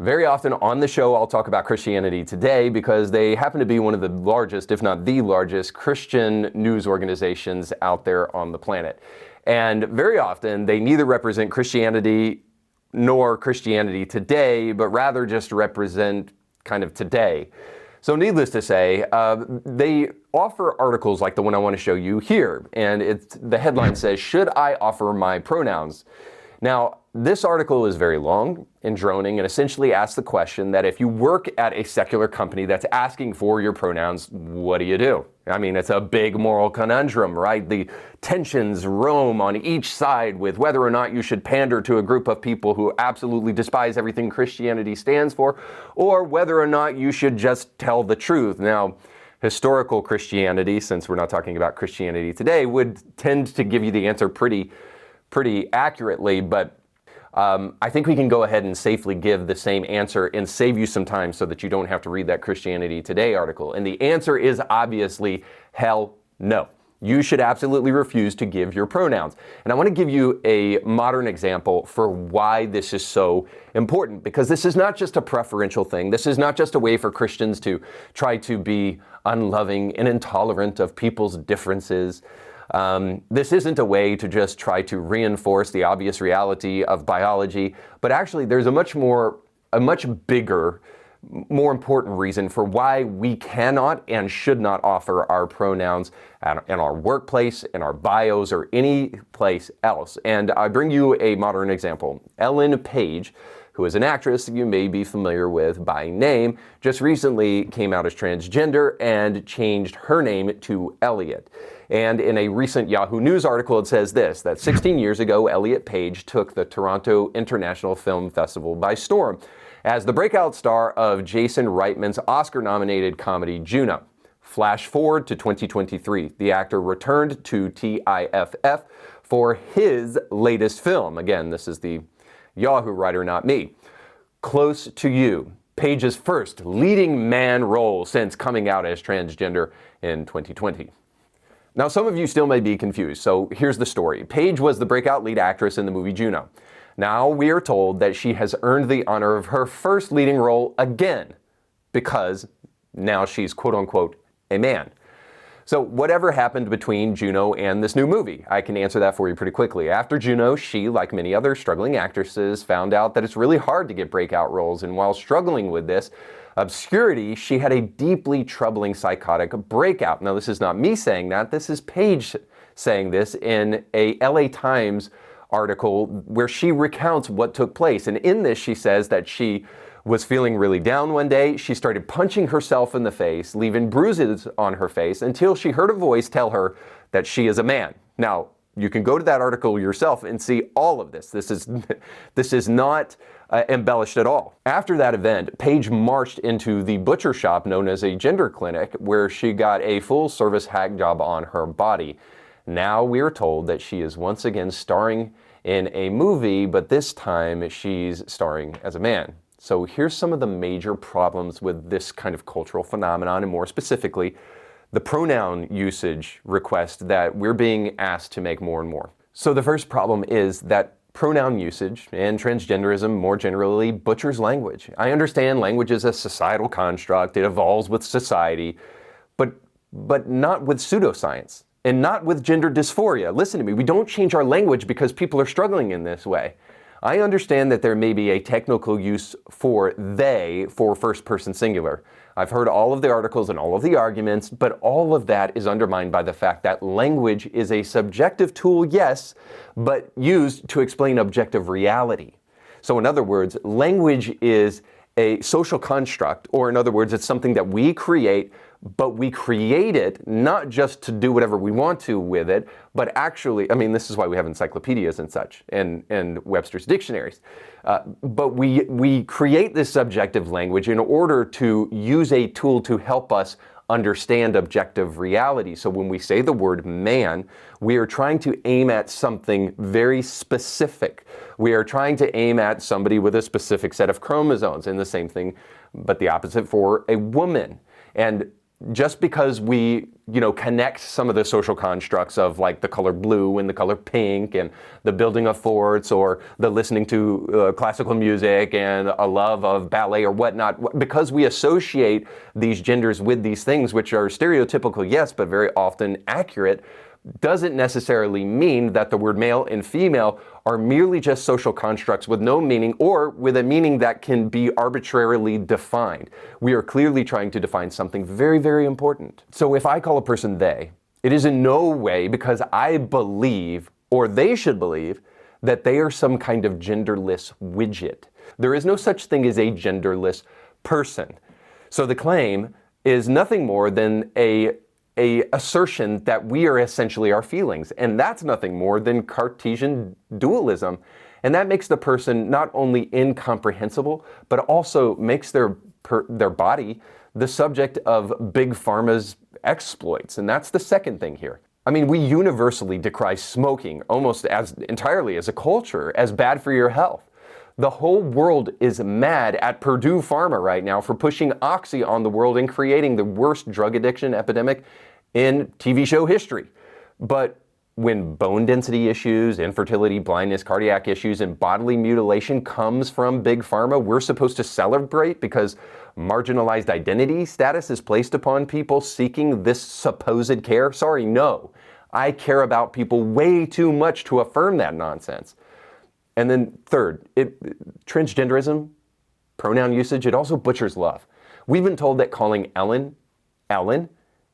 Very often on the show, I'll talk about Christianity Today because they happen to be one of the largest, if not the largest, Christian news organizations out there on the planet. And very often, they neither represent Christianity nor Christianity Today, but rather just represent kind of today. So needless to say, they offer articles like the one I want to show you here. And the headline says, "Should I offer my pronouns?" Now, this article is very long and droning and essentially asks the question that if you work at a secular company that's asking for your pronouns, what do you do? I mean, it's a big moral conundrum, right? The tensions roam on each side with whether or not you should pander to a group of people who absolutely despise everything Christianity stands for, or whether or not you should just tell the truth. Now, historical Christianity, since we're not talking about Christianity today, would tend to give you the answer pretty accurately, but I think we can go ahead and safely give the same answer and save you some time so that you don't have to read that Christianity Today article. And the answer is obviously hell no. You should absolutely refuse to give your pronouns. And I want to give you a modern example for why this is so important, because this is not just a preferential thing. This is not just a way for Christians to try to be unloving and intolerant of people's differences. This isn't a way to just try to reinforce the obvious reality of biology, but actually there's a much bigger, more important reason for why we cannot and should not offer our pronouns in our workplace, in our bios, or any place else. And I bring you a modern example. Ellen Page, who is an actress you may be familiar with by name, just recently came out as transgender and changed her name to Elliot. And in a recent Yahoo News article, it says this, that 16 years ago, Elliot Page took the Toronto International Film Festival by storm as the breakout star of Jason Reitman's Oscar-nominated comedy Juno. Flash forward to 2023. The actor returned to TIFF for his latest film. Again, this is the Yahoo writer, not me. Close to You, Page's first leading man role since coming out as transgender in 2020. Now, some of you still may be confused, so here's the story. Page was the breakout lead actress in the movie Juno. Now we are told that she has earned the honor of her first leading role again, because now she's quote-unquote a man. So whatever happened between Juno and this new movie? I can answer that for you pretty quickly. After Juno, she, like many other struggling actresses, found out that it's really hard to get breakout roles, and while struggling with this obscurity, she had a deeply troubling psychotic breakout. Now, this is not me saying that. This is Paige saying this in a LA Times article where she recounts what took place. And in this, she says that she was feeling really down one day. She started punching herself in the face, leaving bruises on her face until she heard a voice tell her that she is a man. Now, you can go to that article yourself and see all of this. This is not embellished at all. After that event, Paige marched into the butcher shop known as a gender clinic, where she got a full-service hack job on her body. Now we are told that she is once again starring in a movie, but this time she's starring as a man. So here's some of the major problems with this kind of cultural phenomenon, and more specifically, the pronoun usage request that we're being asked to make more and more. So the first problem is that pronoun usage and transgenderism more generally butchers language. I understand language is a societal construct, it evolves with society, but not with pseudoscience and not with gender dysphoria. Listen to me, we don't change our language because people are struggling in this way. I understand that there may be a technical use for they for first person singular. I've heard all of the articles and all of the arguments, but all of that is undermined by the fact that language is a subjective tool, yes, but used to explain objective reality. So in other words, language is a social construct, or in other words, it's something that we create, but we create it not just to do whatever we want to with it, but actually, I mean, this is why we have encyclopedias and such, and Webster's dictionaries. But we create this subjective language in order to use a tool to help us understand objective reality. So when we say the word man, we are trying to aim at something very specific. We are trying to aim at somebody with a specific set of chromosomes, and the same thing, but the opposite for a woman. And just because we, connect some of the social constructs of like the color blue and the color pink and the building of forts or the listening to classical music and a love of ballet or whatnot, because we associate these genders with these things, which are stereotypical, yes, but very often accurate, doesn't necessarily mean that the word male and female are merely just social constructs with no meaning, or with a meaning that can be arbitrarily defined. We are clearly trying to define something very, very important. So if I call a person they, it is in no way because I believe, or they should believe, that they are some kind of genderless widget. There is no such thing as a genderless person. So the claim is nothing more than a assertion that we are essentially our feelings, and that's nothing more than Cartesian dualism. And that makes the person not only incomprehensible, but also makes their body the subject of Big Pharma's exploits. And that's the second thing here. I mean, we universally decry smoking almost as entirely as a culture as bad for your health. The whole world is mad at Purdue Pharma right now for pushing oxy on the world and creating the worst drug addiction epidemic in TV show history. But when bone density issues, infertility, blindness, cardiac issues, and bodily mutilation comes from Big Pharma, we're supposed to celebrate because marginalized identity status is placed upon people seeking this supposed care? Sorry, no. I care about people way too much to affirm that nonsense. And then third, transgenderism, pronoun usage, it also butchers love. We've been told that calling Ellen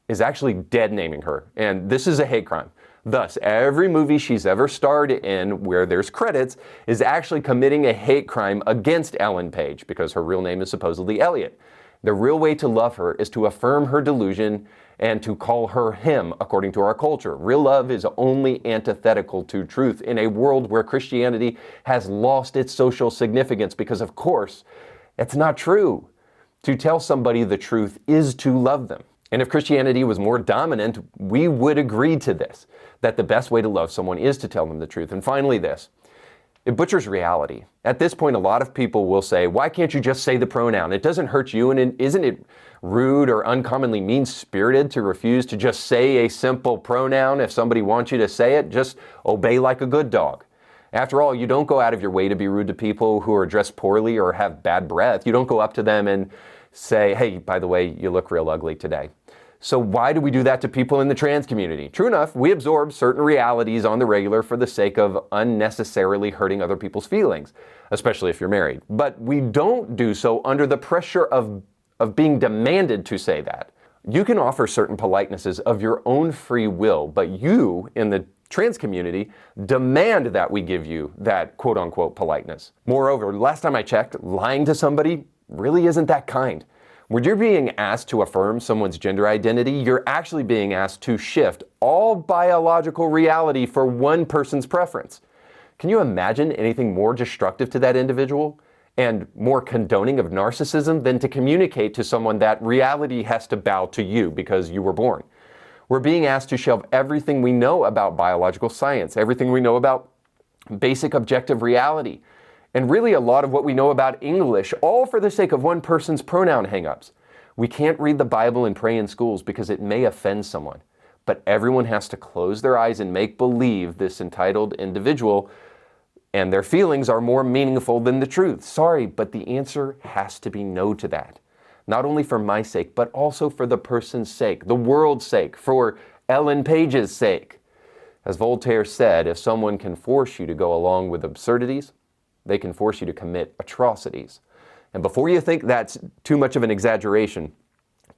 is actually dead naming her, and this is a hate crime. Thus, every movie she's ever starred in where there's credits is actually committing a hate crime against Ellen Page because her real name is supposedly Elliot. The real way to love her is to affirm her delusion and to call her him according to our culture. Real love is only antithetical to truth in a world where Christianity has lost its social significance because, of course, it's not true. To tell somebody the truth is to love them. And if Christianity was more dominant, we would agree to this, that the best way to love someone is to tell them the truth. And finally this, it butchers reality. At this point, a lot of people will say, why can't you just say the pronoun? It doesn't hurt you, and isn't it rude or uncommonly mean-spirited to refuse to just say a simple pronoun? If somebody wants you to say it, just obey like a good dog. After all, you don't go out of your way to be rude to people who are dressed poorly or have bad breath. You don't go up to them and say, hey, by the way, you look real ugly today. So why do we do that to people in the trans community? True enough, we absorb certain realities on the regular for the sake of unnecessarily hurting other people's feelings, especially if you're married. But we don't do so under the pressure of being demanded to say that. You can offer certain politenesses of your own free will, but you, in the trans community, demand that we give you that quote-unquote politeness. Moreover, last time I checked, lying to somebody really isn't that kind. When you're being asked to affirm someone's gender identity, you're actually being asked to shift all biological reality for one person's preference. Can you imagine anything more destructive to that individual and more condoning of narcissism than to communicate to someone that reality has to bow to you because you were born? We're being asked to shelve everything we know about biological science, everything we know about basic objective reality, and really a lot of what we know about English, all for the sake of one person's pronoun hang-ups. We can't read the Bible and pray in schools because it may offend someone. But everyone has to close their eyes and make believe this entitled individual and their feelings are more meaningful than the truth. Sorry, but the answer has to be no to that. Not only for my sake, but also for the person's sake, the world's sake, for Ellen Page's sake. As Voltaire said, if someone can force you to go along with absurdities, they can force you to commit atrocities. And before you think that's too much of an exaggeration,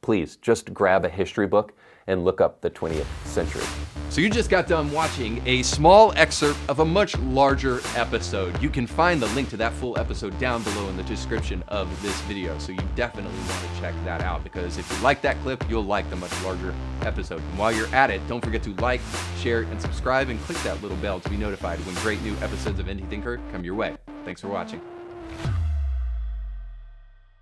please just grab a history book and look up the 20th century. So you just got done watching a small excerpt of a much larger episode. You can find the link to that full episode down below in the description of this video. So you definitely want to check that out, because if you like that clip, you'll like the much larger episode. And while you're at it, don't forget to like, share, and subscribe, and click that little bell to be notified when great new episodes of Indie Thinker come your way. Thanks for watching.